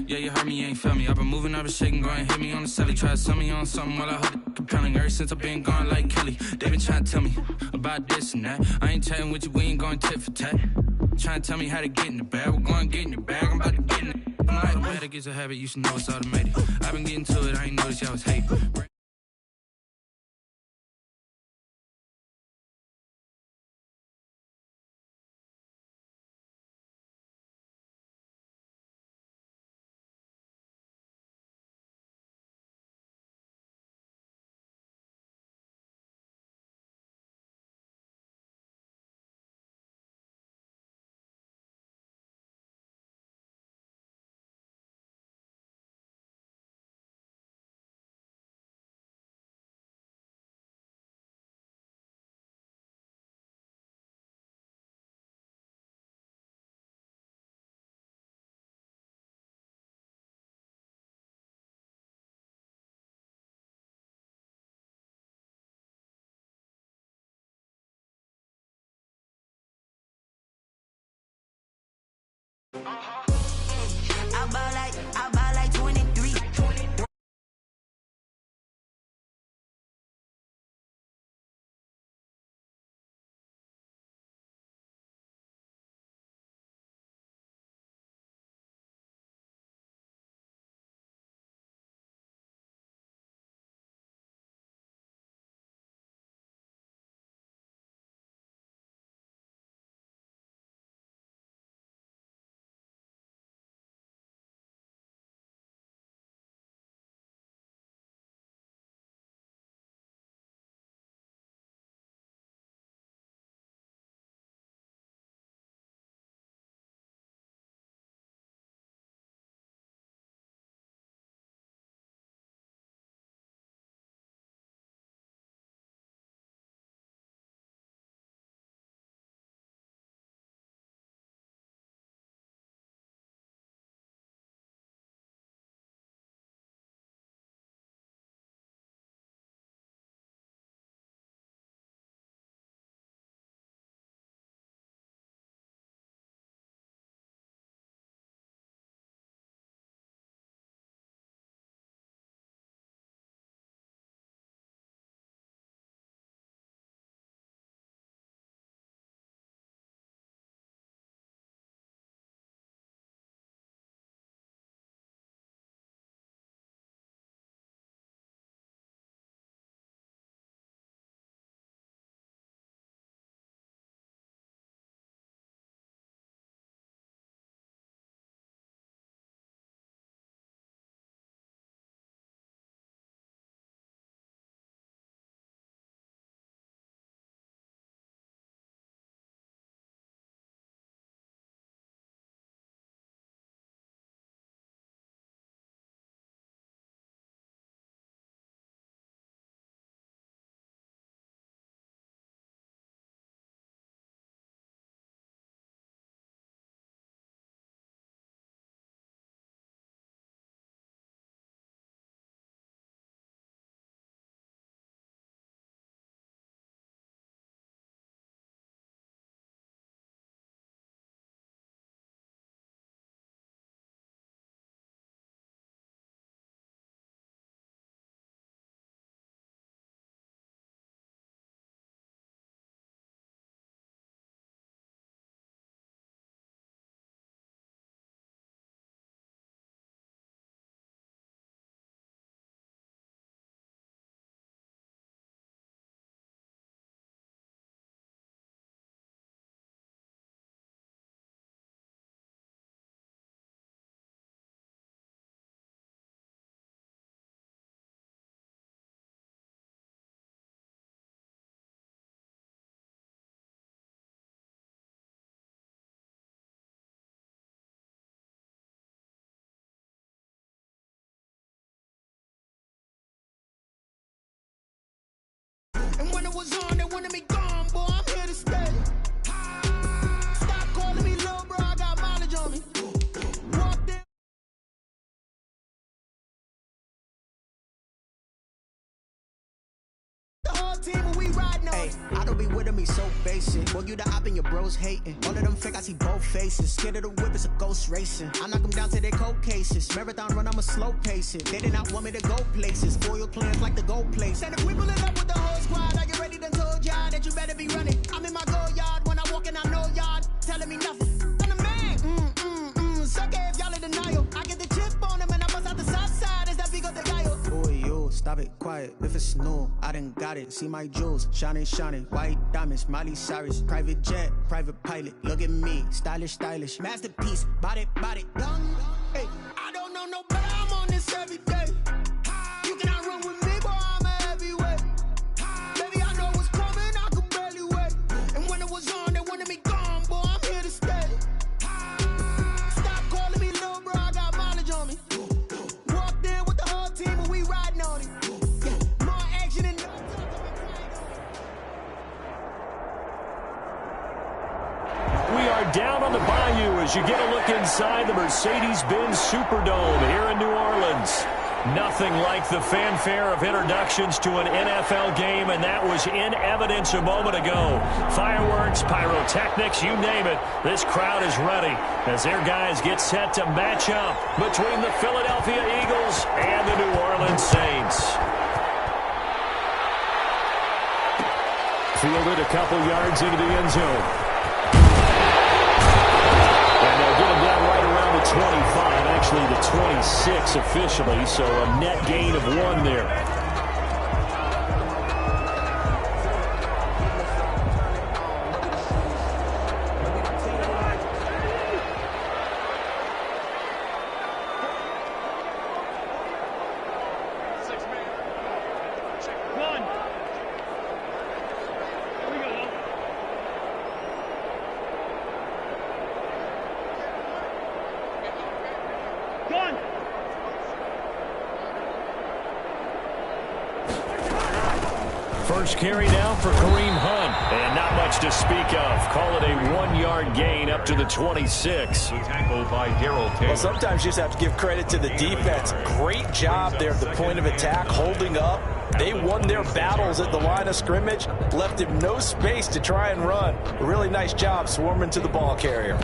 Yeah, you heard me, you ain't feel me. I've been moving, I've been shaking, go and hit me on the celly. Try to sell me on something while I heard it compelling. Ever since I've been gone like Kelly, they been trying to tell me about this and that. I ain't chatting with you, we ain't going tit for tat. Trying to tell me how to get in the bag, we're going to get in the bag, I'm about to get in it. I'm like, automatic is a habit, you should know it's automated. I've been getting to it, I ain't noticed y'all was hating. I ball like 23. And when it was on, they wanted me gone, boy, I'm here to stay. Stop calling me low, bro, I got mileage on me. Walked in. The whole team when we riding on. Hey, I don't be with me so basic. Well, you the op and your bros hating. All of them fake, I see both faces. Scared of the whip, it's a ghost racing. I knock them down to their cold cases. Marathon run, I'ma slow pace it. They did not want me to go places. Foil plans like the gold place. And if we pull it up with the whole squad, are you ready? Done told y'all that you better be running. I'm in my go yard. When I walk in, I know y'all telling me nothing. I'm the man. Suck it if y'all in denial. I get the chip on them and I bust out the south side. Is that big of the guy? Boy, you stop it, quiet. If it's new, I done got it. See my jewels, shining, white diamonds, Miley Cyrus, private jet, private pilot. Look at me, stylish, masterpiece, body, young. Hey, I don't know no better. I'm on this every day. You cannot run with me, boy. I'm a heavyweight. Baby, I know what's coming. I could barely wait. And when it was on, they wanted me gone, boy. I'm here to stay. Stop calling me little bro. I got mileage on me. Walked in with the whole team and we riding on it. Yeah, more action than. We are down on the bayou as you get a look inside the Mercedes-Benz Superdome here in New Orleans. Nothing like the fanfare of introductions to an NFL game, and that was in evidence a moment ago. Fireworks, pyrotechnics, you name it. This crowd is ready as their guys get set to match up between the Philadelphia Eagles and the New Orleans Saints. Fielded a couple yards into the end zone. And they'll get him down right around the 25, actually the 26 officially, so a net gain of 1 there. First carry now for Kareem Hunt. And not much to speak of. Call it a 1-yard gain up to the 26. Tackled by Darrell Taylor. Well, sometimes you just have to give credit to the defense. Great job there at the point of attack, holding up. They won their battles at the line of scrimmage, left him no space to try and run. A really nice job swarming to the ball carrier.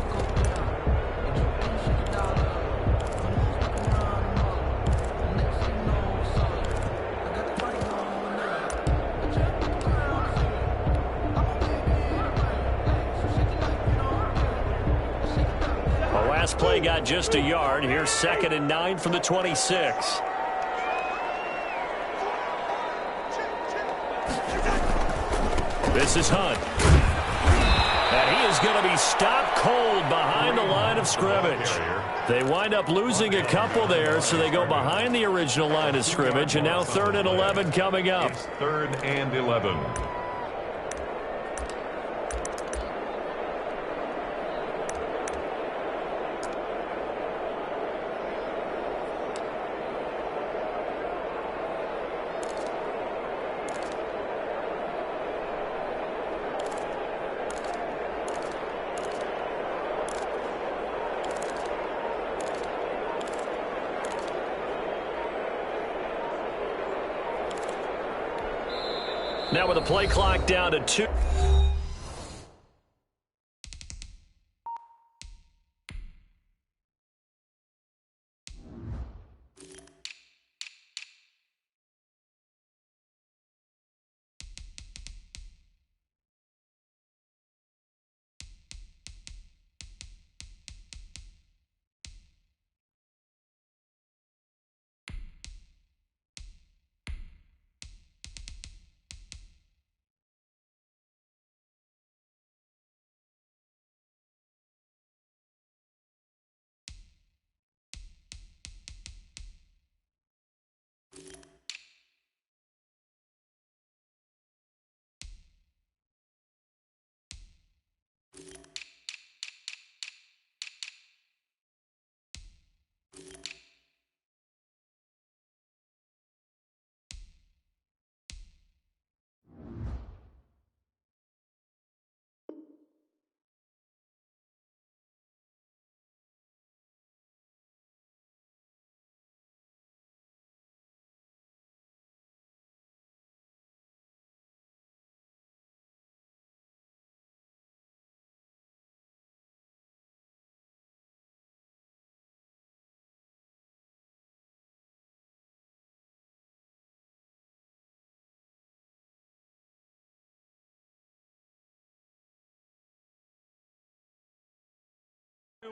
Last play got just a yard. Here's 2nd and 9 from the 26. This is Hunt. And he is going to be stopped cold behind the line of scrimmage. They wind up losing a couple there, so they go behind the original line of scrimmage, and now 3rd and 11 coming up. It's 3rd and 11. Now with the play clock down to 2.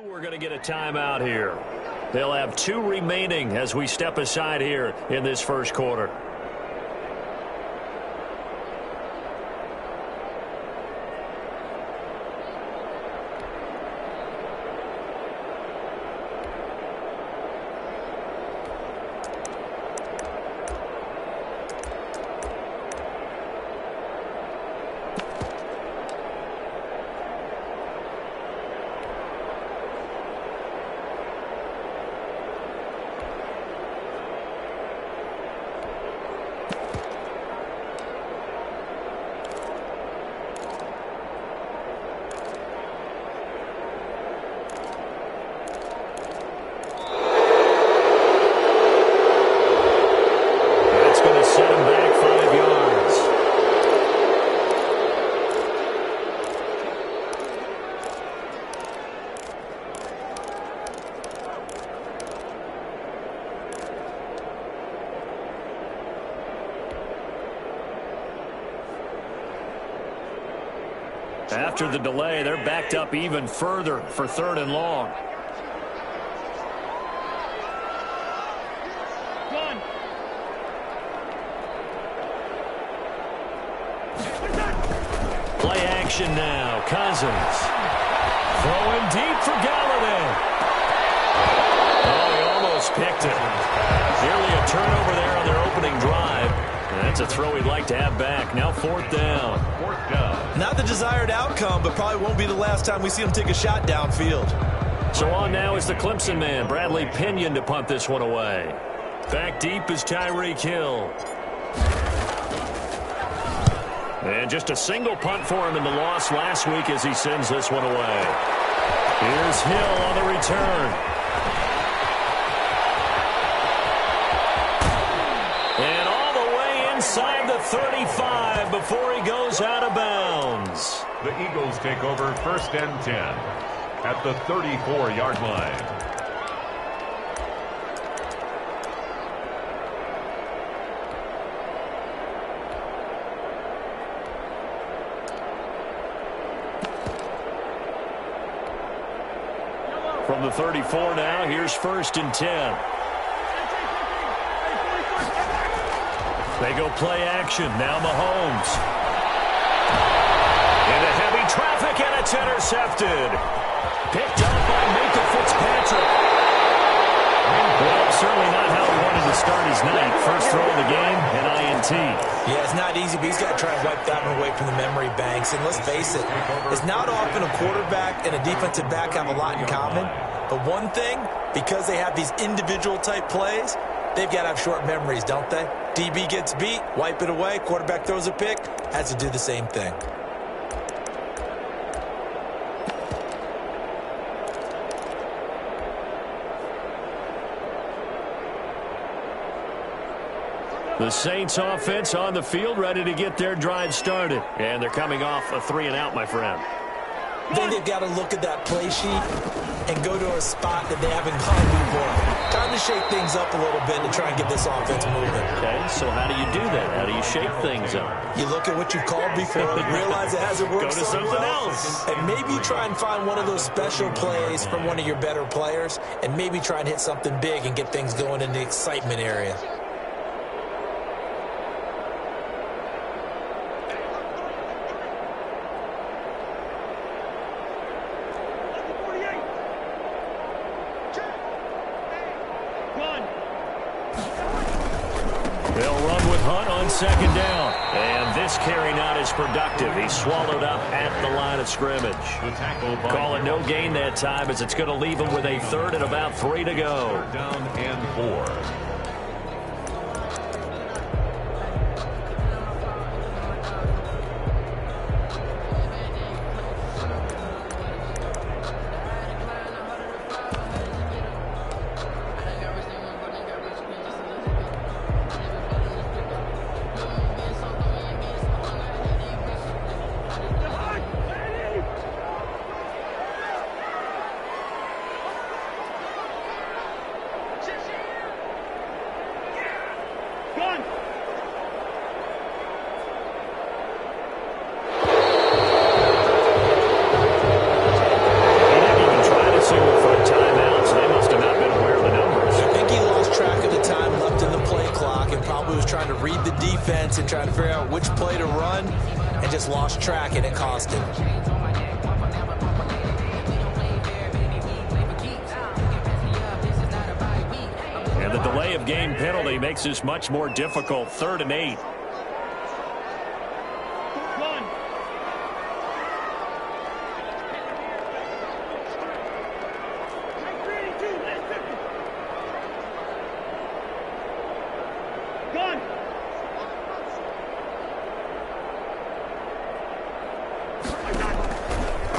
We're going to get a timeout here. They'll have 2 remaining as we step aside here in this first quarter. After the delay, they're backed up even further for 3rd and long. Play action now. Cousins. Throwing deep for Galladay. Oh, he almost picked it. Nearly a turnover there on their opening drive. And that's a throw he'd like to have back. Now 4th down. 4th down. Not the desired outcome, but probably won't be the last time we see him take a shot downfield. So on now is the Clemson man, Bradley Pinion, to punt this one away. Back deep is Tyreek Hill. And just a single punt for him in the loss last week as he sends this one away. Here's Hill on the return. And all the way inside the 35 before he goes out of bounds. The Eagles take over 1st and 10 at the 34-yard line. From the 34 now, here's 1st and 10. They go play action. Now Mahomes. Into heavy traffic, and it's intercepted. Picked up by Minka Fitzpatrick. Well, certainly not how he wanted to start his night. First throw of the game, an INT. Yeah, it's not easy, but he's got to try and wipe that one away from the memory banks. And let's face it, it's not often a quarterback and a defensive back have a lot in common. But one thing, because they have these individual type plays, they've got to have short memories, don't they? DB gets beat, wipe it away, quarterback throws a pick, has to do the same thing. The Saints offense on the field, ready to get their drive started. And they're coming off a 3-and-out, my friend. I think they've got to look at that play sheet and go to a spot that they haven't gone before. Time to shake things up a little bit to try and get this offense moving. Okay, so how do you do that? How do you shake things up? You look at what you called before, realize it hasn't worked. Go to something else. And maybe try and find one of those special plays from one of your better players, and maybe try and hit something big and get things going in the excitement area. They'll run with Hunt on 2nd down. And this carry not as productive. He's swallowed up at the line of scrimmage. Call it no gain that time as it's going to leave him with a 3rd and about 3 to go. 3rd down and 4. defense and trying to figure out which play to run and just lost track, and it cost him. And the delay of game penalty makes this much more difficult. 3rd and 8.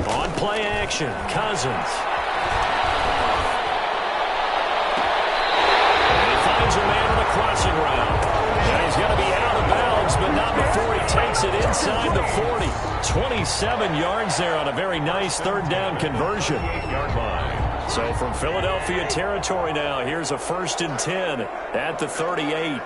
On play action, Cousins. A man on the crossing route. And he's going to be out of bounds, but not before he takes it inside the 40. 27 yards there on a very nice 3rd down conversion. So from Philadelphia territory now, here's a 1st and 10 at the 38.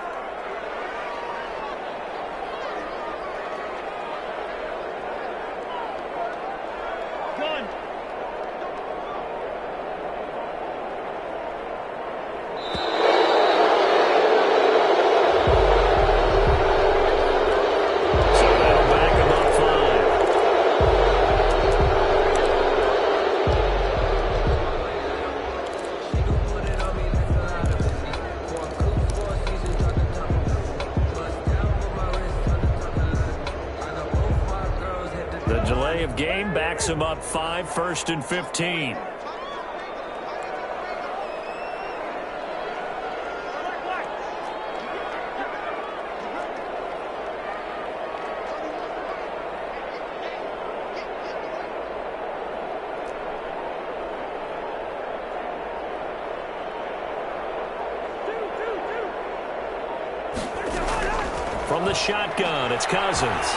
Game backs him up 5, 1st and 15. From the shotgun, it's Cousins.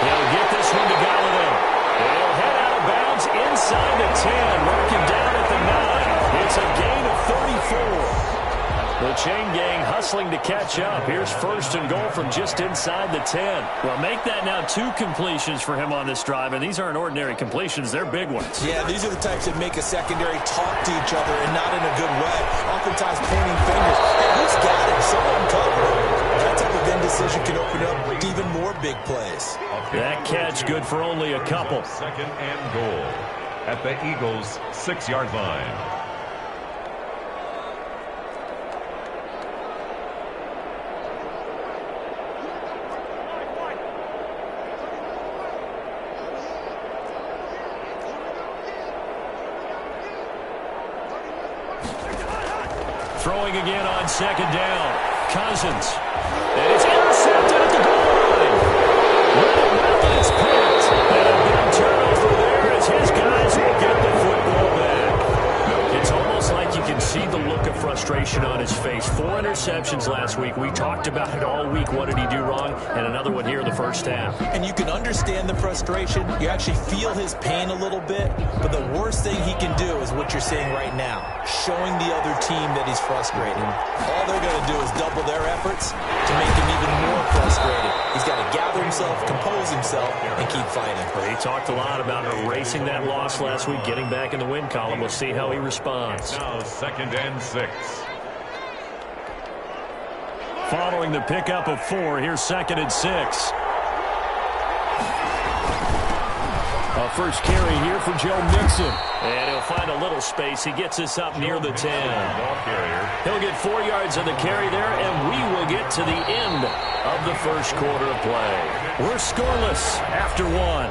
He'll get this one to Galladay. He'll head out of bounds inside the 10. Mark him down at the 9. It's a gain of 34. The chain gang hustling to catch up. Here's 1st and goal from just inside the 10. Well, make that now 2 completions for him on this drive, and these aren't ordinary completions. They're big ones. Yeah, these are the types that make a secondary talk to each other and not in a good way. Oftentimes pointing fingers. Hey, who's got him? Someone cover him. That type of indecision can open up to even more big plays. That catch good for only a couple. 2nd and goal at the Eagles' 6-yard line. Throwing again on 2nd down. Cousins. And it's intercepted at the goal line. Well, it's picked. And a big turnover there as his guys will get the football back. It's almost like you can see the look of frustration on his face. 4 interceptions last week. We talked about it all week. What did he do wrong? And another one here in the 1st half. And you can understand the frustration. You actually feel his pain a little bit. But the worst thing he can do is what you're seeing right now. Showing the other team that he's frustrated. All they're going to do is double their efforts to make him even more frustrated. He's got to gather himself, compose himself, and keep fighting. Well, he talked a lot about erasing that loss last week, getting back in the win column. We'll see how he responds. Now 2nd and 6. Following the pickup of 4, here's 2nd and 6. A first carry here for Joe Mixon. And he'll find a little space. He gets us up near the 10. He'll get 4 yards on the carry there, and we will get to the end of the 1st quarter of play. We're scoreless after 1.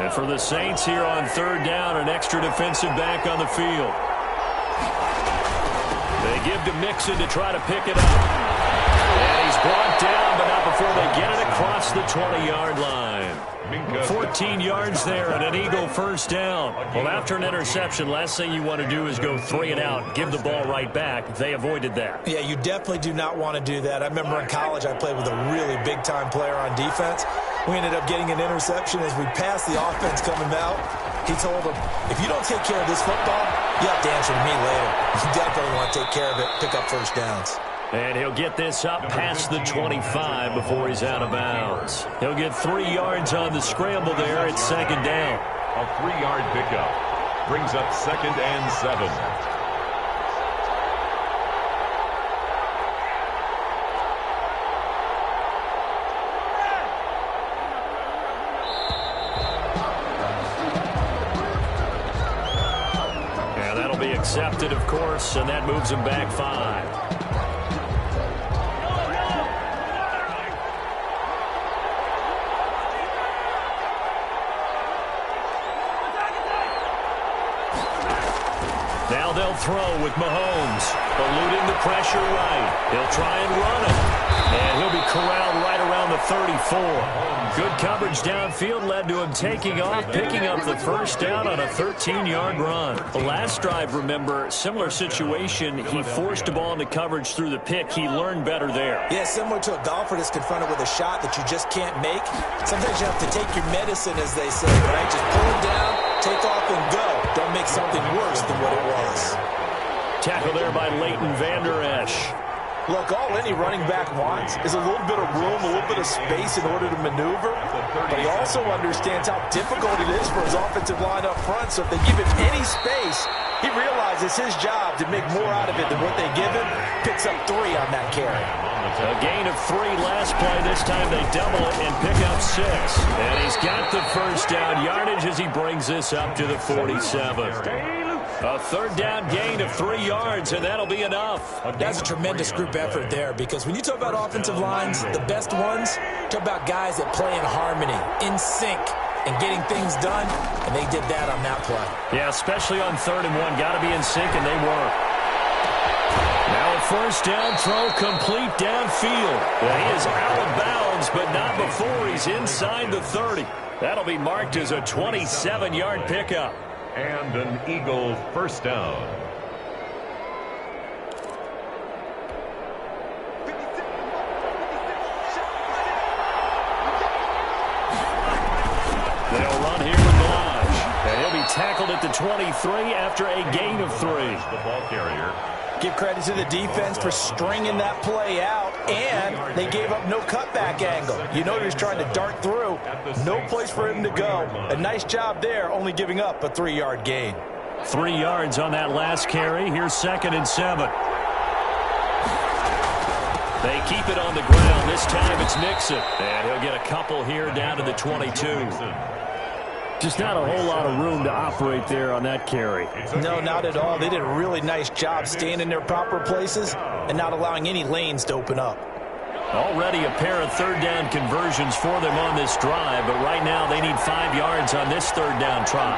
And for the Saints here on 3rd down, an extra defensive back on the field. They give to Mixon to try to pick it up. And he's brought down, but not before they get it across the 20-yard line. 14 yards there and an Eagle 1st down. Well, after an interception, last thing you want to do is go 3 and out, give the ball right back. They avoided that. Yeah, you definitely do not want to do that. I remember in college I played with a really big-time player on defense. We ended up getting an interception as we passed the offense coming out. He told him, if you don't take care of this football, you have to answer to me later. You definitely want to take care of it, pick up 1st downs. And he'll get this up past the 25 before he's out of bounds. He'll get 3 yards on the scramble there at 2nd down. A 3-yard pickup. brings up 2nd and 7. Accepted, of course, and that moves him back 5. Now they'll throw with Mahomes, eluding the pressure right. He'll try and run it, and he'll be corralled right around the 34. Good coverage downfield led to him taking off, picking up the first down on a 13-yard run. The last drive, remember, similar situation. He forced the ball into coverage through the pick. He learned better there. Yeah, similar to a golfer that's confronted with a shot that you just can't make. Sometimes you have to take your medicine, as they say, right? Just pull it down, take off, and go. Don't make something worse than what it was. Tackle there by Leighton Vander Esch. Look, all any running back wants is a little bit of room, a little bit of space in order to maneuver. But he also understands how difficult it is for his offensive line up front. So if they give him any space, he realizes his job to make more out of it than what they give him. Picks up 3 on that carry. A gain of 3 last play. This time they double it and pick up 6. And he's got the first down yardage as he brings this up to the 47. A 3rd down gain of 3 yards, and that'll be enough. That's a tremendous group effort there, because when you talk about offensive lines, the best ones, talk about guys that play in harmony, in sync, and getting things done, and they did that on that play. Yeah, especially on 3rd and 1. Got to be in sync, and they were. Now a first down throw complete downfield. Well, he is out of bounds, but not before he's inside the 30. That'll be marked as a 27-yard pickup. And an Eagle first down. They'll run here with Blanche. And he'll be tackled at the 23 after a gain of 3. The ball carrier. Give credit to the defense for stringing that play out, and they gave up no cutback angle. You know he was trying to dart through. No place for him to go. A nice job there, only giving up a 3-yard gain. 3 yards on that last carry. Here's 2nd and 7. They keep it on the ground. This time it's Mixon. And he'll get a couple here down to the 22. Just not a whole lot of room to operate there on that carry. No, not at all. They did a really nice job staying in their proper places and not allowing any lanes to open up. Already a pair of 3rd down conversions for them on this drive, but right now they need 5 yards on this 3rd down try.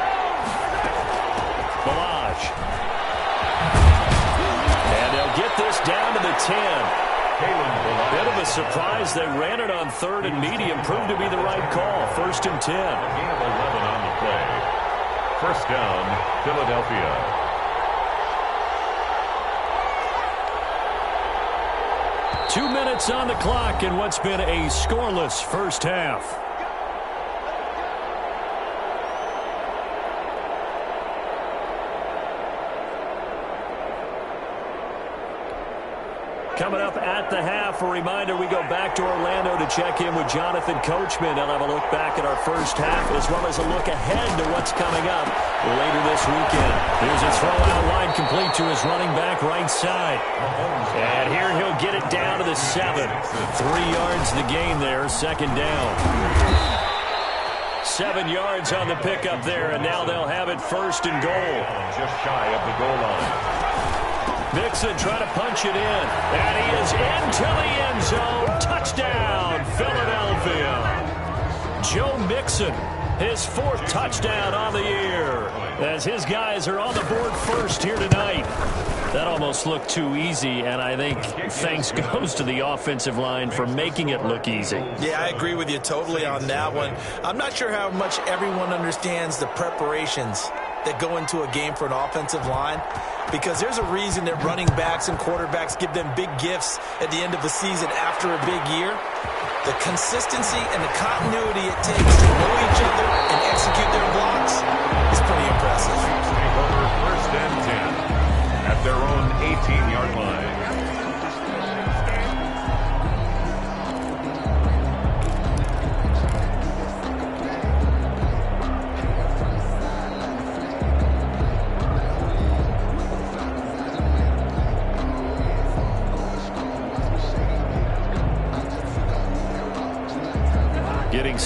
Balaj. And they'll get this down to the 10. Bit of a surprise. They ran it on 3rd and medium. Proved to be the right call. 1st and 10. A gain of 11 on the play. First down, Philadelphia. Two minutes on the clock in what's been a scoreless first half. Coming up at the half, a reminder, we go back to Orlando to check in with Jonathan Coachman. And have a look back at our first half, as well as a look ahead to what's coming up later this weekend. Here's a throw out wide, complete to his running back right side. And here he'll get it down to the 7. 3 yards the gain there, 2nd down. 7 yards on the pickup there, and now they'll have it 1st and goal. Just shy of the goal line. Mixon trying to punch it in, and he is into the end zone. Touchdown, Philadelphia. Joe Mixon, his 4th touchdown on the year, as his guys are on the board first here tonight. That almost looked too easy, and I think thanks goes to the offensive line for making it look easy. Yeah, I agree with you totally on that one. I'm not sure how much everyone understands the preparations that go into a game for an offensive line, because there's a reason that running backs and quarterbacks give them big gifts at the end of the season after a big year. The consistency and the continuity it takes to know each other and execute their blocks is pretty impressive. Take over 1st and 10 at their own 18-yard line.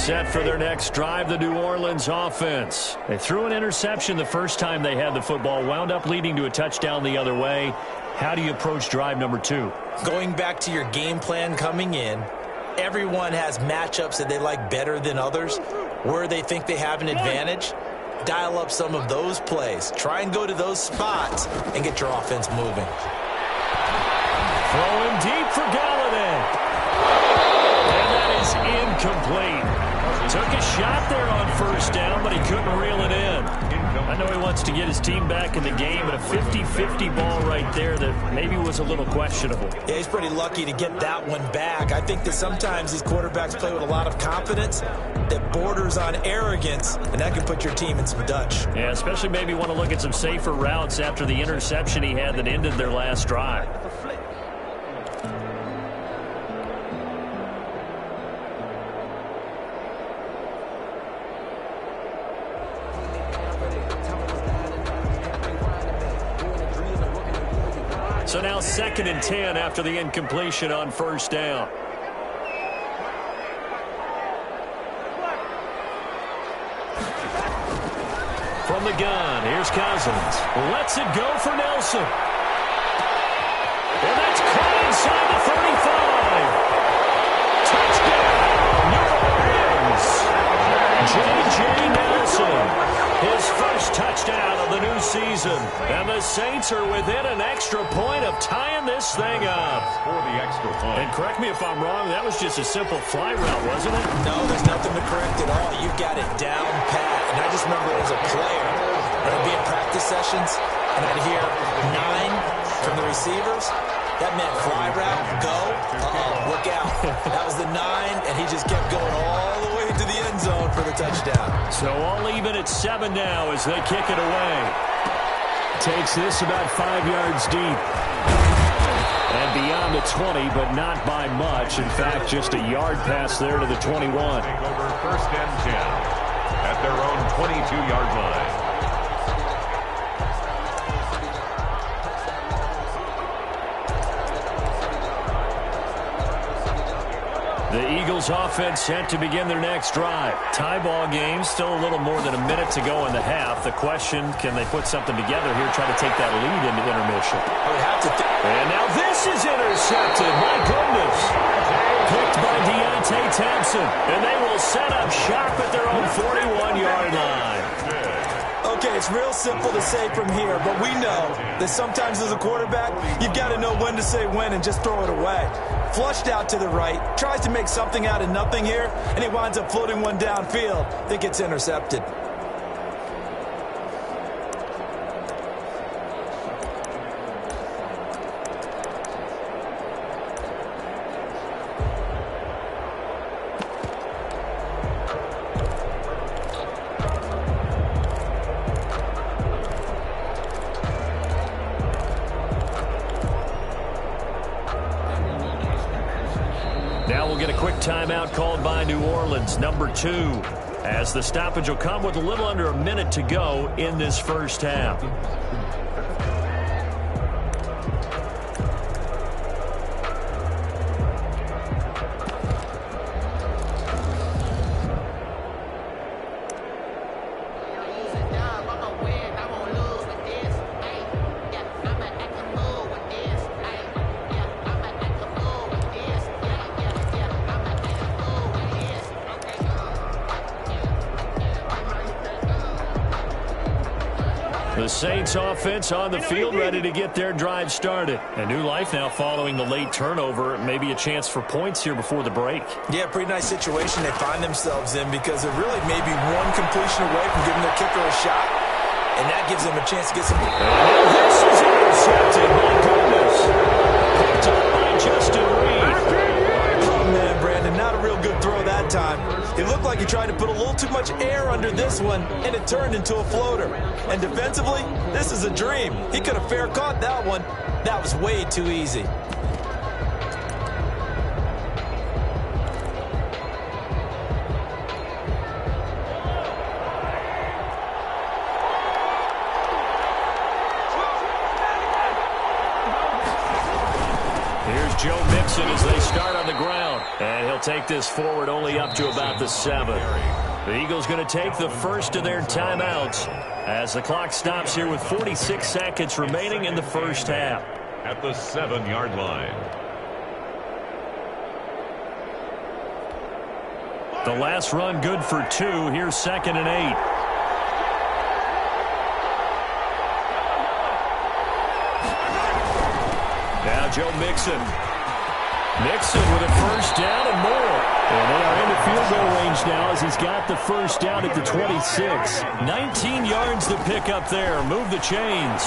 set for their next drive, the New Orleans offense. They threw an interception the first time they had the football, wound up leading to a touchdown the other way. How do you approach drive number 2? Going back to your game plan coming in, everyone has matchups that they like better than others, where they think they have an advantage. Dial up some of those plays. Try and go to those spots and get your offense moving. Throwing deep for Galladay. And that is incomplete. Took a shot there on first down, but he couldn't reel it in. I know he wants to get his team back in the game, but a 50-50 ball right there that maybe was a little questionable. Yeah, he's pretty lucky to get that one back. I think that sometimes these quarterbacks play with a lot of confidence that borders on arrogance, and that can put your team in some Dutch. Yeah, especially maybe want to look at some safer routes after the interception he had that ended their last drive. So now 2nd and 10 after the incompletion on first down. From the gun, here's Cousins. Lets it go for Nelson. And that's caught inside the 35. Touchdown, New Orleans. J.J. Nelson. His first touchdown of the new season. And the Saints are within an extra point of tying this thing up. For the extra point. And correct me if I'm wrong, that was just a simple fly route, wasn't it? No, there's nothing to correct at all. You've got it down pat. And I just remember as a player, I'd be in practice sessions, and I'd hear 9 from the receivers. That meant fly route, go, look out. That was the 9, and he just kept going all the way to the end zone for the touchdown. So all even at 7 now as they kick it away. Takes this about 5 yards deep. And beyond the 20, but not by much. In fact, just a yard pass there to the 21. Take over 1st and 10 at their own 22-yard line. The Eagles offense set to begin their next drive. Tie ball game, still a little more than a minute to go in the half. The question, can they put something together here, try to take that lead into intermission? I would have to and now this is intercepted. My goodness. Picked by Deontay Thompson. And they will set up shop at their own 41-yard line. Okay, it's real simple to say from here, but we know that sometimes as a quarterback, you've got to know when to say when and just throw it away. Flushed out to the right, tries to make something out of nothing here, and he winds up floating one downfield. I think it's intercepted. Now we'll get a quick timeout called by New Orleans, number 2, as the stoppage will come with a little under a minute to go in this first half. The Saints offense on the field ready to get their drive started. A new life now following the late turnover. Maybe a chance for points here before the break. Yeah, pretty nice situation they find themselves in because they're really maybe one completion away from giving their kicker a shot. And that gives them a chance to get some... And this is intercepted. My goodness. Picked up by Justin Reed. Oh, man, Brandon, not a real good throw that time. It looked like he tried to put a little too much air under this one, and it turned into a floater. And defensively, this is a dream. He could have fair caught that one. That was way too easy. Here's Joe Mixon as they start on the ground. And he'll take this forward only up to about the 7. The Eagles going to take the first of their timeouts as the clock stops here with 46 seconds remaining in the first half. At the 7-yard line. The last run good for 2. Here's 2nd and 8. Now Joe Mixon. Mixon with a first down and more. And they are in the field goal range now as he's got the first down at the 26. 19 yards to pick up there. Move the chains.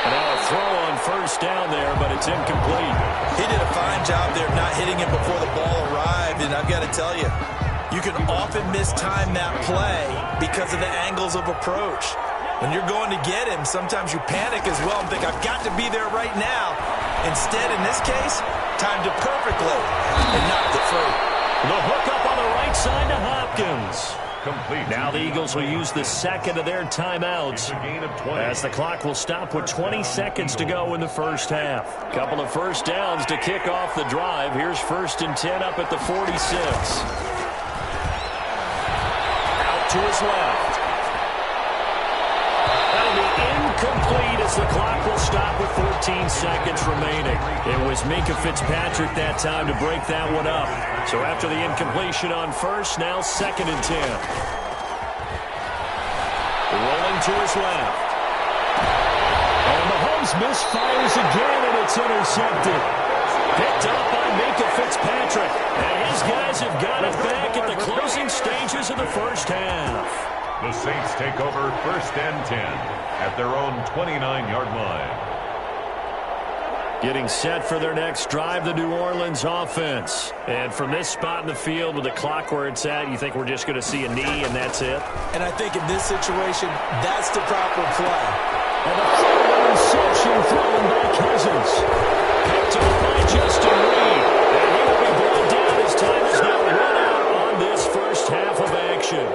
And now a throw on first down there, but it's incomplete. He did a fine job there of not hitting it before the ball arrived. And I've got to tell you, you can often mistime that play because of the angles of approach. When you're going to get him, sometimes you panic as well and think, I've got to be there right now. Instead, in this case, timed it perfectly and knocked it free. The hook up on the right side to Hopkins. Complete. Now the Eagles will use the second of their timeouts as the clock will stop with 20 seconds to go in the first half. Couple of first downs to kick off the drive. Here's 1st and 10 up at the 46. Out to his left. That'll be incomplete as the clock will stop with 14 seconds remaining. It was Minkah Fitzpatrick that time to break that one up. So after the incompletion on first, now 2nd and 10. Rolling to his left. And Mahomes misfires again, and it's intercepted. Picked up by Minkah Fitzpatrick. And his guys have got it back at the closing stages of the first half. The Saints take over 1st and 10 at their own 29-yard line. Getting set for their next drive, the New Orleans offense. And from this spot in the field with the clock where it's at, you think we're just going to see a knee and that's it? And I think in this situation, that's the proper play. And a full interception thrown by Cousins. Picked up by Justin Reed. And he will be brought down as time is now run out on this first half of action.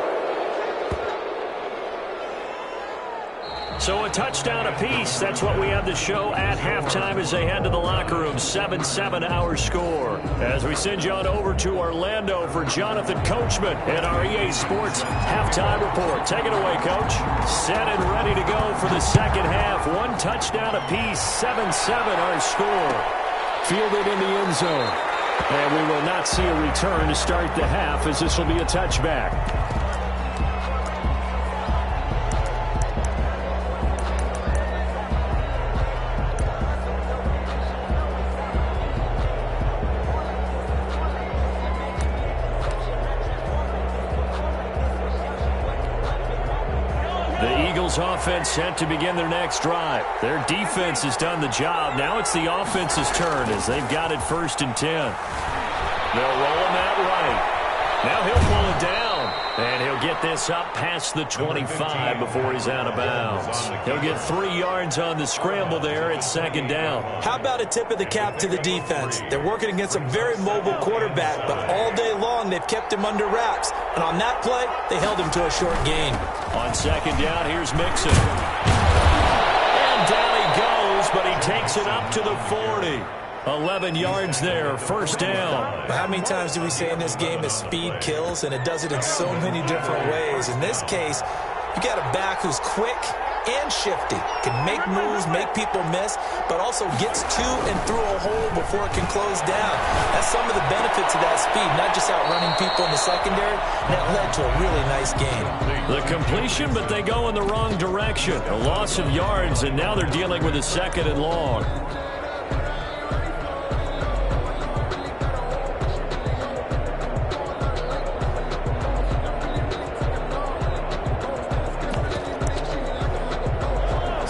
So a touchdown apiece. That's what we have to show at halftime as they head to the locker room. 7-7 our score. As we send you on over to Orlando for Jonathan Coachman at our EA Sports halftime report. Take it away, Coach. Set and ready to go for the second half. 1 touchdown apiece. 7-7 our score. Fielded in the end zone. And we will not see a return to start the half as this will be a touchback. Offense set to begin their next drive. Their defense has done the job. Now it's the offense's turn as they've got it 1st and 10. They'll roll him out right. Now he'll pull it down. And he'll get this up past the 25 before he's out of bounds. He'll get 3 yards on the scramble there at 2nd down. How about a tip of the cap to the defense? They're working against a very mobile quarterback, but all day long they've kept him under wraps. And on that play, they held him to a short gain. On 2nd down, here's Mixon. And down he goes, but he takes it up to the 40. 11 yards there, 1st down. How many times do we say in this game that speed kills, and it does it in so many different ways? In this case, you got a back who's quick and shifty, can make moves, make people miss, but also gets to and through a hole before it can close down. That's some of the benefits of that speed, not just outrunning people in the secondary, and that led to a really nice gain. The completion, but they go in the wrong direction. A loss of yards, and now they're dealing with a 2nd and long.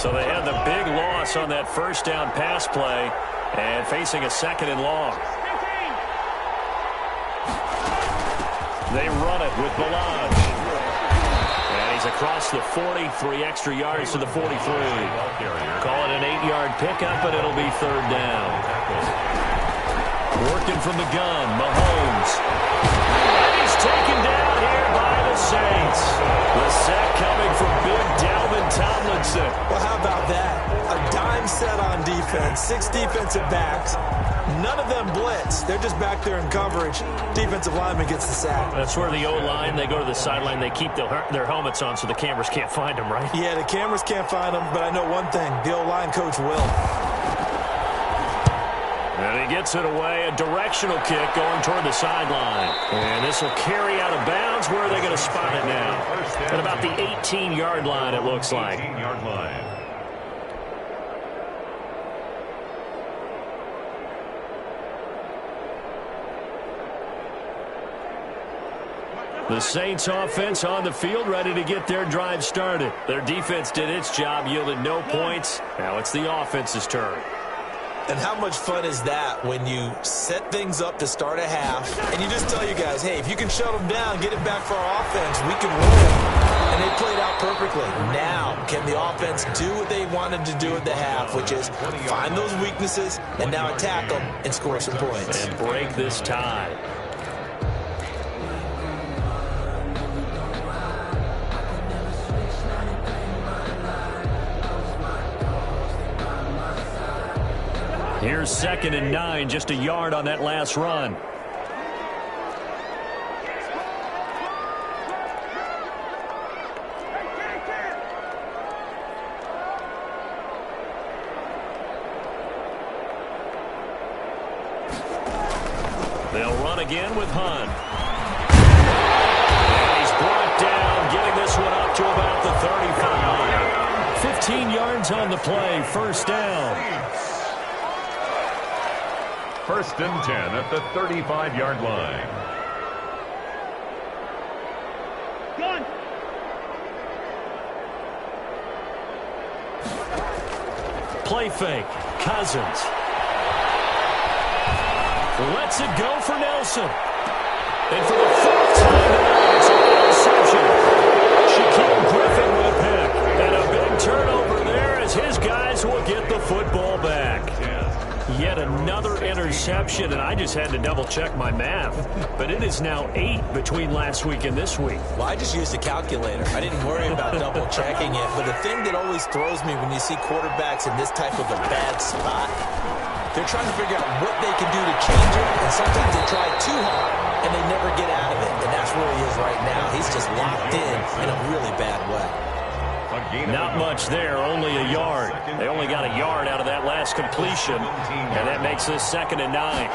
So they had the big loss on that 1st down pass play and facing a 2nd and long. They run it with Balaj. And he's across the 40, 3 extra yards to the 43. Call it an 8-yard pickup, but it'll be 3rd down. Working from the gun, Mahomes. And he's taken down here by the Saints. The sack coming from big Dalvin Tomlinson. Well, how about that? A dime set on defense, 6 defensive backs. None of them blitz. They're just back there in coverage. Defensive lineman gets the sack. That's where the O-line, they go to the sideline, they keep their helmets on so the cameras can't find them, right? Yeah, the cameras can't find them, but I know one thing. The O-line coach will. And he gets it away. A directional kick going toward the sideline. And this will carry out of bounds. Where are they going to spot it now? At about the 18-yard line, it looks like. 18-yard line. The Saints offense on the field, ready to get their drive started. Their defense did its job, yielded no points. Now it's the offense's turn. And how much fun is that when you set things up to start a half and you just tell your guys, hey, if you can shut them down, get it back for our offense, we can win. And they played out perfectly. Now, can the offense do what they wanted to do at the half, which is find those weaknesses and now attack them and score some points. And break this tie. Here's 2nd and 9, just a yard on that last run. They'll run again with Hunt. And he's brought down, getting this one up to about the 35. 15 yards on the play, first down. 1st and 10 at the 35-yard line. Gun. Play fake. Cousins. Lets it go for Nelson. And for the 4th time tonight, it's an interception. Shaquille Griffin with pick. And a big turnover there as his guys will get the football back. Yet another interception, and I just had to double-check my math. But it is now 8 between last week and this week. Well, I just used a calculator. I didn't worry about double-checking it. But the thing that always throws me when you see quarterbacks in this type of a bad spot, they're trying to figure out what they can do to change it. And sometimes they try too hard, and they never get out of it. And that's where he is right now. He's just locked in a really bad way. Not much there, only a yard. They only got a yard out of that last completion, and that makes this 2nd and 9.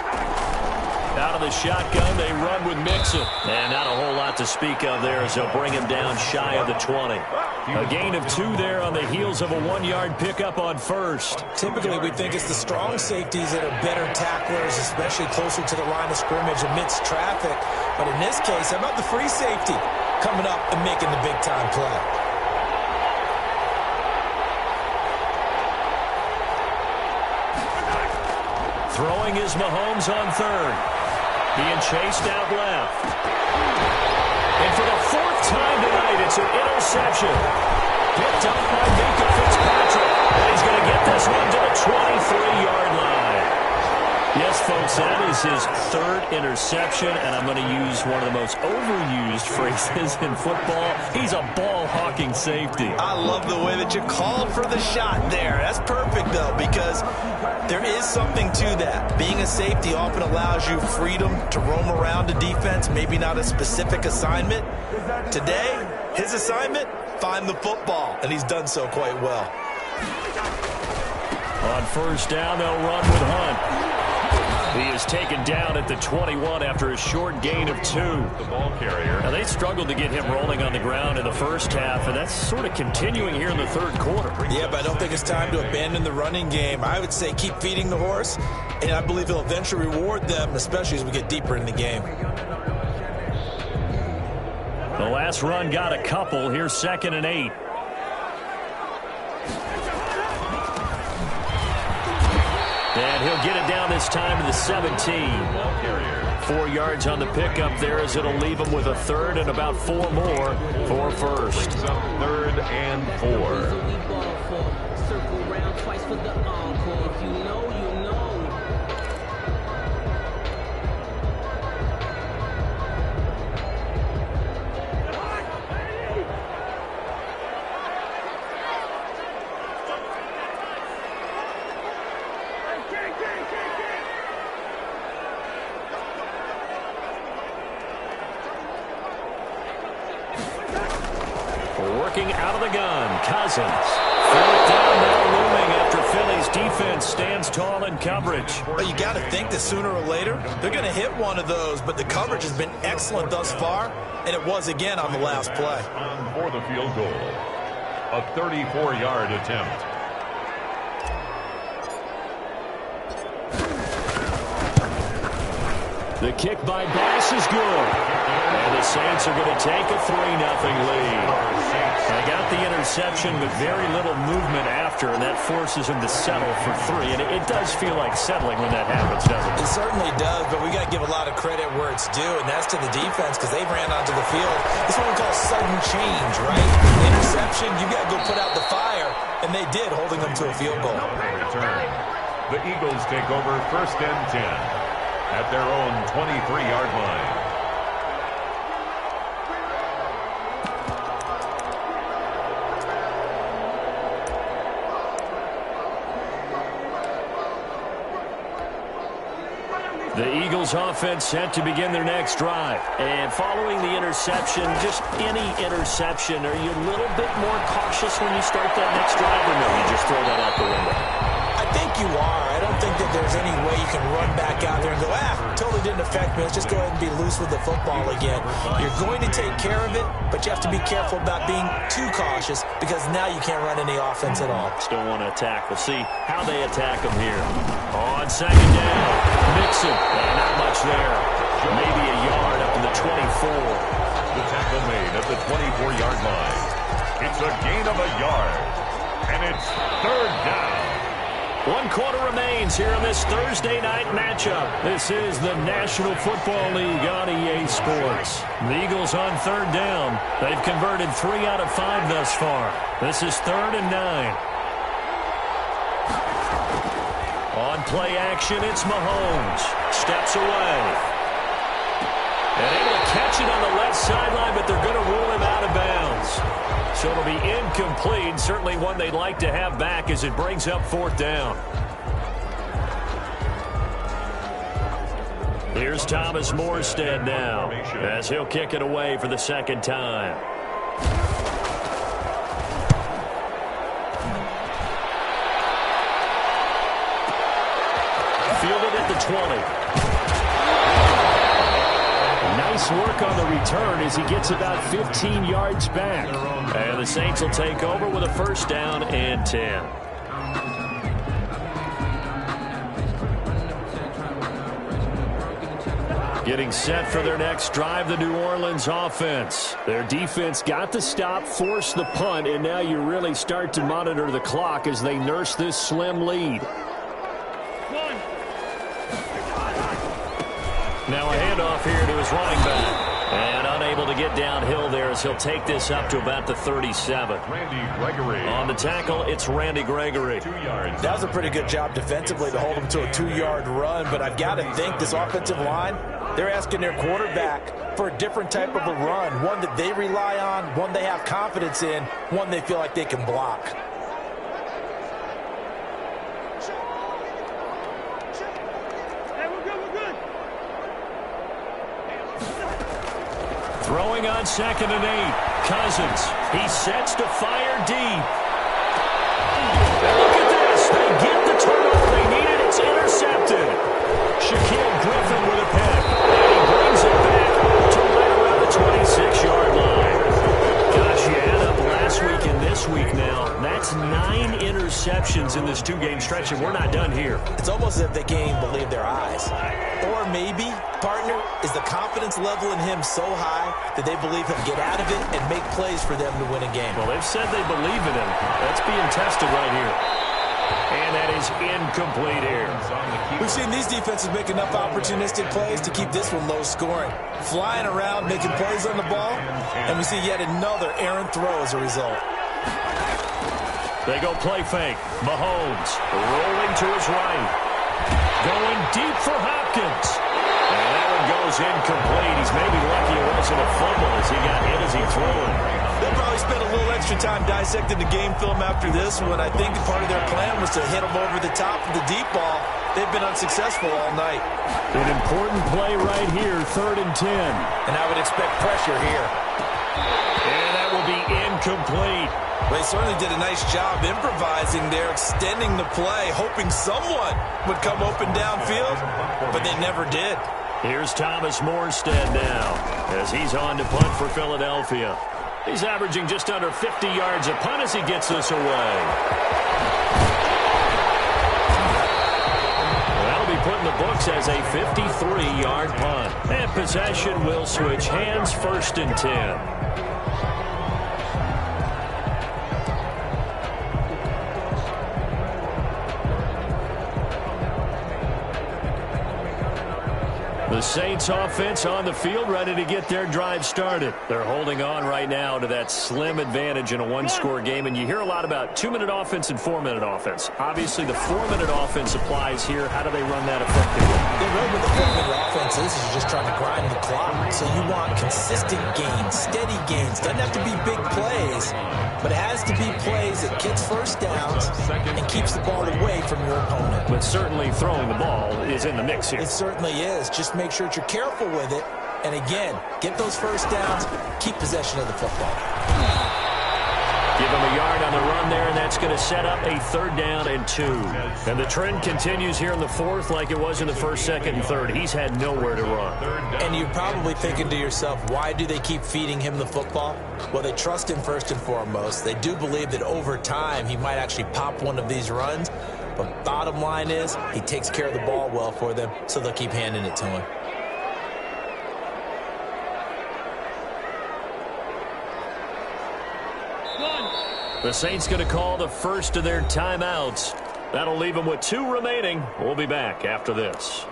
Out of the shotgun, they run with Mixon. And not a whole lot to speak of there as they'll bring him down shy of the 20. A gain of 2 there on the heels of a 1-yard pickup on first. Typically, we think it's the strong safeties that are better tacklers, especially closer to the line of scrimmage amidst traffic. But in this case, how about the free safety coming up and making the big-time play? Throwing is Mahomes on 3rd. Being chased out left. And for the 4th time tonight, it's an interception. Picked up by Minka Fitzpatrick. And he's going to get this one to the 23-yard line. Yes, folks, that is his 3rd interception, and I'm going to use one of the most overused phrases in football. He's a ball-hawking safety. I love the way that you called for the shot there. That's perfect, though, because there is something to that. Being a safety often allows you freedom to roam around a defense, maybe not a specific assignment. Today, his assignment, find the football, and he's done so quite well. On 1st down, they'll run with Hunt. He is taken down at the 21 after a short gain of 2. The ball carrier. Now, they struggled to get him rolling on the ground in the first half, and that's sort of continuing here in the 3rd quarter. Yeah, but I don't think it's time to abandon the running game. I would say keep feeding the horse, and I believe he'll eventually reward them, especially as we get deeper in the game. The last run got a couple. Here's 2nd and 8. And he'll get it down this time to the 17. 4 yards on the pickup there as it'll leave him with a 3rd and about 4 more for first. 3rd and 4. Circle round twice for the encore. If you know, you know. Working out of the gun, Cousins. Fourth down now looming after Philly's defense stands tall in coverage. Well, you got to think that sooner or later they're going to hit one of those, but the coverage has been excellent thus far, and it was again on the last play. On for the field goal, a 34-yard attempt. The kick by Bass is good. And the Saints are going to take a 3-0 lead. They got the interception, but very little movement after, and that forces them to settle for 3. And it does feel like settling when that happens, doesn't it? It certainly does, but we got to give a lot of credit where it's due, and that's to the defense because they ran onto the field. This is what we call sudden change, right? Interception, you got to go put out the fire, and they did, holding them to a field goal. Return. The Eagles take over 1st and 10 at their own 23-yard line. The Eagles offense set to begin their next drive. And following the interception, just any interception, are you a little bit more cautious when you start that next drive, or no, you just throw that out the window? I think you are. I don't think that there's any way you can run back out there and go, totally didn't affect me. Let's just go ahead and be loose with the football again. You're going to take care of it, but you have to be careful about being too cautious because now you can't run any offense at all. Still want to attack. We'll see how they attack them here. On 2nd down, Mixon. And not much there. Maybe a yard up to the 24. The tackle made at the 24-yard line. It's a gain of a yard. And it's 3rd down. 1 quarter remains here in this Thursday night matchup. This is the National Football League on EA Sports. The Eagles on 3rd down. They've converted 3 out of 5 thus far. This is 3rd and 9. On play action, it's Mahomes. Steps away. And able to catch it on the left sideline, but they're going to rule him out of bounds. So it'll be incomplete. Certainly one they'd like to have back as it brings up 4th down. Here's Thomas Morstead now as he'll kick it away for the 2nd time. Fielded at the 20. Nice work on the return as he gets about 15 yards back. And the Saints will take over with a 1st down and 10. Getting set for their next drive, the New Orleans offense. Their defense got the stop, forced the punt, and now you really start to monitor the clock as they nurse this slim lead. Now a handoff here to his running back. And unable to get downhill there as he'll take this up to about the 37. Randy Gregory. On the tackle, it's Randy Gregory. 2 yards. That was a pretty good job defensively to hold him to a 2-yard run, but I've got to think this offensive line, they're asking their quarterback for a different type of a run, one that they rely on, one they have confidence in, one they feel like they can block. Throwing on 2nd and 8. Cousins. He sets to fire deep. Look at this. They get the turnover they needed. It's intercepted. Shaquille Griffin with a pick. And he brings it back to right around the 26-yard line. Gosh, you add up last week and this week now. That's 9 interceptions in this 2-game stretch, and we're not done here. It's almost as if they can't even believe their eyes. Or maybe, partner, is the confidence level in him so high that they believe he'll get out of it and make plays for them to win a game. Well, they've said they believe in him. That's being tested right here. And that is incomplete here. We've seen these defenses make enough opportunistic plays to keep this one low scoring. Flying around, making plays on the ball, and we see yet another errant throw as a result. They go play fake. Mahomes rolling to his right. Going deep for Hopkins. And that one goes incomplete. He's maybe lucky it wasn't a fumble as he got hit as he threw it. They'll probably spend a little extra time dissecting the game film after this one. I think part of their plan was to hit them over the top of the deep ball. They've been unsuccessful all night. An important play right here, 3rd and 10. And I would expect pressure here. And that will be incomplete. incomplete. They certainly did a nice job improvising there, extending the play, hoping someone would come open downfield, but they never did. Here's Thomas Morstead now as he's on to punt for Philadelphia. He's averaging just under 50 yards a punt as he gets this away. That'll be put in the books as a 53-yard punt. And possession will switch hands, 1st and 10. The Saints offense on the field, ready to get their drive started. They're holding on right now to that slim advantage in a one-score game, and you hear a lot about 2-minute offense and 4-minute offense. Obviously, the 4-minute offense applies here. How do they run that effectively? The road with the 4-minute offense is you're just trying to grind the clock. So you want consistent gains, steady gains. Doesn't have to be big plays, but it has to be plays that gets first downs and keeps the ball away from your opponent. But certainly throwing the ball is in the mix here. It certainly is. Just make sure that you're careful with it. And again, get those first downs, keep possession of the football. Give him a yard on the run there, and that's going to set up a 3rd down and 2. And the trend continues here in the 4th like it was in the 1st, 2nd, and 3rd. He's had nowhere to run. And you're probably thinking to yourself, why do they keep feeding him the football? Well, they trust him first and foremost. They do believe that over time he might actually pop one of these runs. But bottom line is he takes care of the ball well for them, so they'll keep handing it to him. The Saints going to call the first of their timeouts. That'll leave them with 2 remaining. We'll be back after this.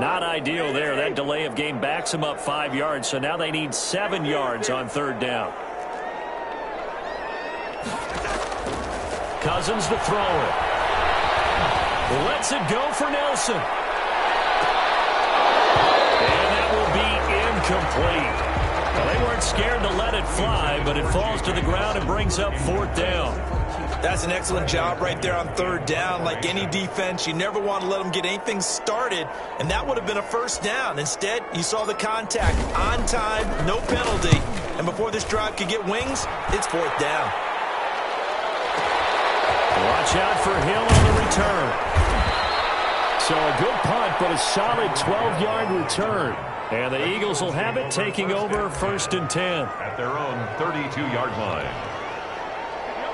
Not ideal there. That delay of game backs them up 5 yards, so now they need 7 yards on 3rd down. Cousins to throw it. Lets it go for Nelson. And that will be incomplete. Well, they weren't scared to let it fly, but it falls to the ground and brings up 4th down. That's an excellent job right there on 3rd down. Like any defense, you never want to let them get anything started, and that would have been a 1st down. Instead, you saw the contact on time, no penalty, and before this drive could get wings, it's 4th down. Watch out for Hill on the return. So a good punt, but a solid 12-yard return. And the Eagles will have it, taking over 1st and 10. At their own 32-yard line.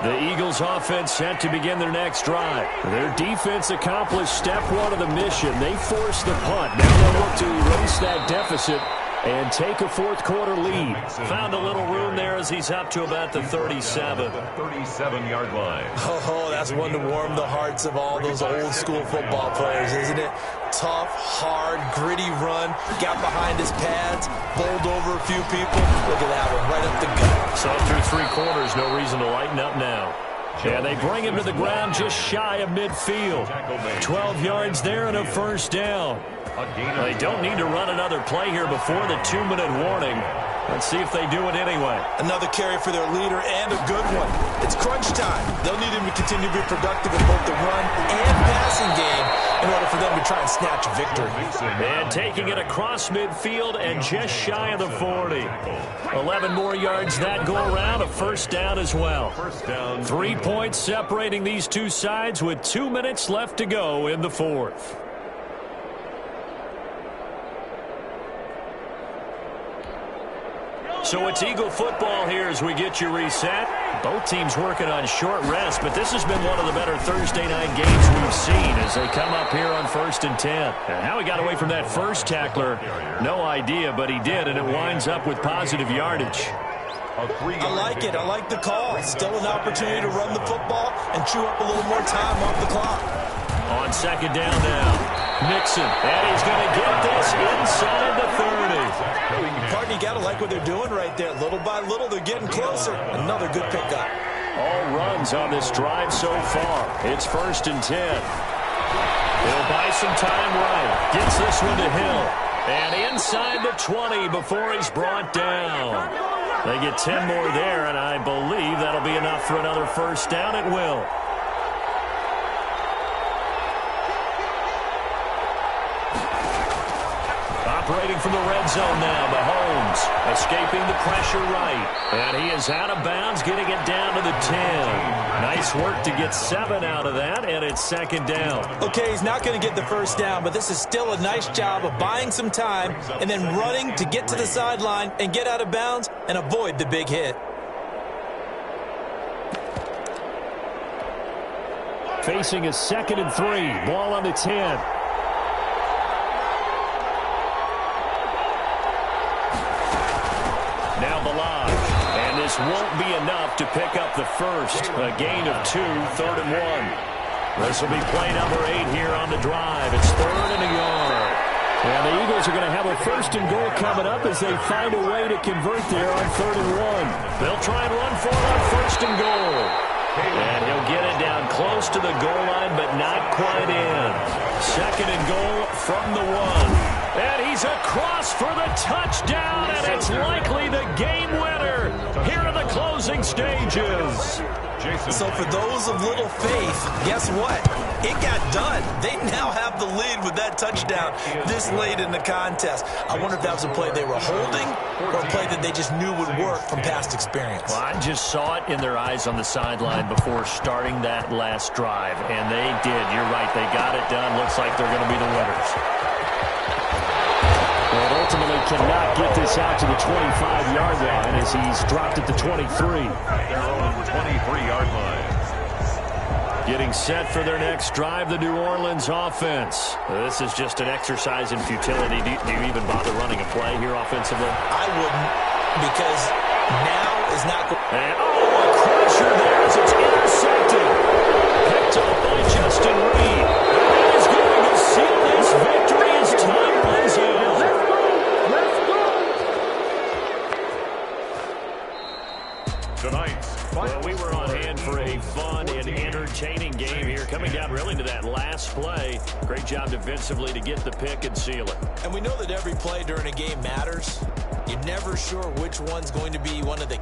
The Eagles offense set to begin their next drive. Their defense accomplished step 1 of the mission. They forced the punt. Now they'll look to erase that deficit and take a 4th quarter lead. Found a little room there as he's up to about the 37. The 37-yard line. Oh, that's one to warm the hearts of all those old school football players, isn't it? Tough, hard, gritty run. Got behind his pads, bowled over a few people. Look at that one, right up the gut. So through 3 quarters, no reason to lighten up now. Yeah, they bring him to the ground just shy of midfield. 12 yards there and a 1st down. They don't need to run another play here before the 2-minute warning. Let's see if they do it anyway. Another carry for their leader and a good one. It's crunch time. They'll need him to continue to be productive in both the run and passing game in order for them to try and snatch a victory. And taking it across midfield and just shy of the 40. 11 more yards that go around, a first down as well. 3 points separating these two sides with 2 minutes left to go in the fourth. So it's Eagle football here as we get you reset. Both teams working on short rest, but this has been one of the better Thursday night games we've seen as they come up here on 1st and 10. And how he got away from that first tackler, no idea, but he did, and it winds up with positive yardage. I like it. I like the call. Still an opportunity to run the football and chew up a little more time off the clock. On second down now, Nixon, and he's going to get this inside the 30. Pardon, you got to like what they're doing right there. Little by little, they're getting closer. Another good pickup. All runs on this drive so far. It's 1st and 10. He'll buy some time right. Gets this one to Hill. And inside the 20 before he's brought down. They get 10 more there, and I believe that'll be enough for another first down. It will. Operating from the red zone now, Mahomes escaping the pressure right. And he is out of bounds, getting it down to the 10. Nice work to get 7 out of that, and it's second down. Okay, he's not going to get the first down, but this is still a nice job of buying some time and then running to get to the sideline and get out of bounds and avoid the big hit. Facing a 2nd and 3, ball on the 10. And this won't be enough to pick up the first. A gain of 2, 3rd and 1. This will be play number 8 here on the drive. It's 3rd and a yard. And the Eagles are going to have a 1st and goal coming up as they find a way to convert there on 3rd and 1. They'll try and run for it on 1st and goal. And he'll get it down close to the goal line, but not quite in. 2nd and goal from the 1. And he's across for the touchdown, and it's likely the game winner here in the closing stages. So for those of little faith, guess what? It got done. They now have the lead with that touchdown this late in the contest. I wonder if that was a play they were holding or a play that they just knew would work from past experience. Well, I just saw it in their eyes on the sideline before starting that last drive, and they did. You're right. They got it done. Looks like they're going to be the winners. But ultimately cannot get this out to the 25-yard line as he's dropped at the 23. Their own 23-yard line. Getting set for their next drive, the New Orleans offense. This is just an exercise in futility. Do you even bother running a play here offensively? I wouldn't, because now is not going. And a crusher there as it's intercepted. Picked up by Justin Reed. That is going to seal this victory as time runs out. Well, we were on hand for a fun and entertaining game here, coming down really to that last play. Great job defensively to get the pick and seal it. And we know that every play during a game matters. You're never sure which one's going to be one of the